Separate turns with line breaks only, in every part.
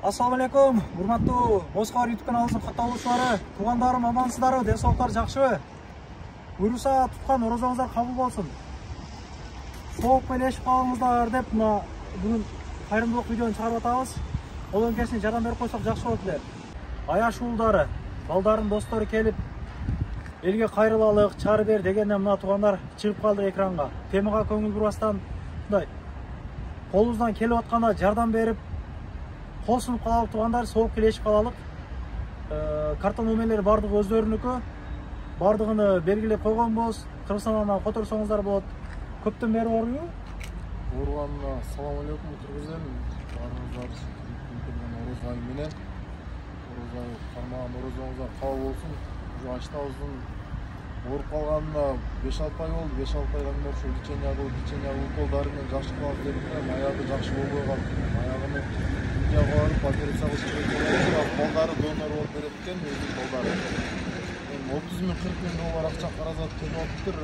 Assalamu alaikum, урматтуу Босқар YouTube каналыбыздын катталуучулары, туугандарым амансыздарбы, денсаулыктар жакшыбы? Буйруса туткан орозоңуздар кабыл болсун. Сооп элешип калыңыздар деп мына бүгүн кайрымдуулук видеону чыгарып атабыз. Ол өңкесине жардам берип койсок жакшы болот эле. Аяш уулдары, балдардын достору келип, элге кайрылалык, чыгарып бер дегенде мына туугандар чыгып калды экранга. Темага көңүл бурбастан мындай колубуздан келип атканда жардам берип кол сунуп калалык туугандар, сооп келешип калалык. Карта номерлери бардыгы өздөрүнүкү. Бардыгын белгилеп койгонбуз. Кыргызстандан которсоңуздар болот. Көптөн бери ооруйбу?
Ооруганына салам алейкум кыргыздар. Баарыңыздар келген ороз айы менен. Ороз айы кармаган орозоңуздар кабыл болсун. Ушу аштабыздын ооруп калганына 5-6 ай болду. 5-6 айдан бери ушул лечение уколдары менен жакшы кылабыз деп аягы жакшы болбой калды. Аягыны барып операция кылыш керек. Балдары донор болуп берет экен, өзү балдары. 30 миң 40 миң доллар акча каражат келип атыптыр.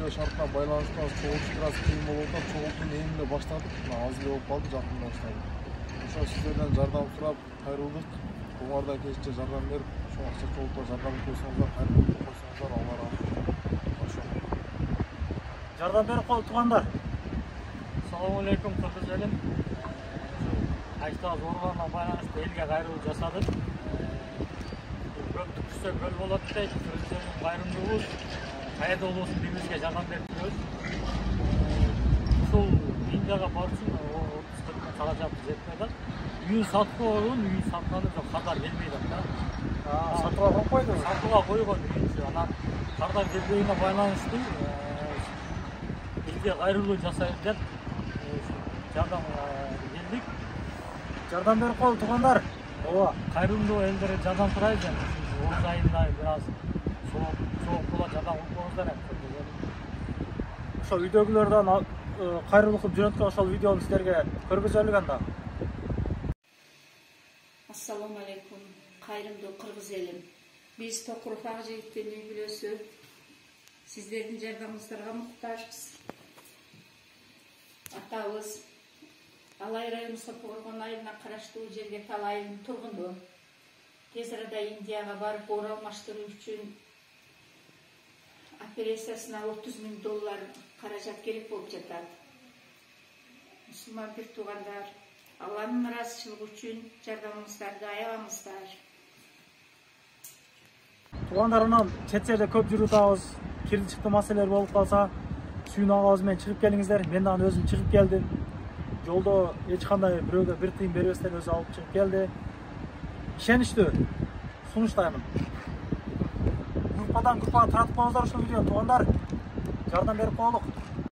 Үй шартына байланыштуу чогултуш бир аз кыйын болуп атат. Чогултууну эмне баштадык. Аз эле болуп калды, жакында баштадык. Ошо сиздерден жардам сурап кайрылдык. Буңардан кечинче жардам берип, ошо акча чогултууга жардам көрсөңүздөр, кайрылып койсоңуздар, Алла ыраазы.
Жардам берип кол туугандар.
Assalamu alaikum кыргыз элим. Аштабыз ооруганга байланыштуу элге кайрылуу жасадык. Көптү күчсө көл болот дейт. Өздөрүнүн кайрымдуулугубуз кайерде болбосун биримизге жардам берип жүрөбүз. Ушул Индияга баруу үчүн 30-40 миң каражат жетпей атат. Үйүн саткан, үйүн сатканы жок, кардар келбей атат да.
Сатууга коюп койду.
Сатууга койгон үйүнчү. Анан кардар келбегине байланыштуу элге кайрылуу жасайын деп жардам келдик.
Жардам берип кол туугандар.
Ооба, кайрымдуу элдерге жардам сурайбыз эми. Ороз айында бир аз сооп болот, жардам кылып коюңуздар эми.
Ошол үйдөгүлөрдөн кайрылуу кылып жүрөткөн ошол видеону сиздерге көргөзөлүк анда.
Assalamu alaikum, кайрымдуу кыргыз элим. Биз Токуров Акжигиттин үй бүлөсү сиздердин жардамыңыздарга муктажбыз. Атабыз Алай району Сопогоргон айылына караштуу жерге Тал айылынын тургуну. Тез арада Индияга барып оор алмаштыруу үчүн операциясына 30 миң доллар каражат керек болуп жатат. Мусулман бир туугандар, Алланын ыраазычылыгы үчүн жардамыңыздарды аябаңыздар.
Туугандарымдан чет жерде көп жүрүп атабыз. Кирди чыкты маселелер болуп калса, сүйүн агабыз менен чыгып келиңиздер. Мен дагы өзүм чыгып келдим. Жолдо эч кандай бирөөгө бир тыйын бербестен өзү алып чыгып келди. Ишеничтүү сунуштаймын. Группадан группага таратып коюңуздар ушул видеону туугандар. Жардам берип коелук.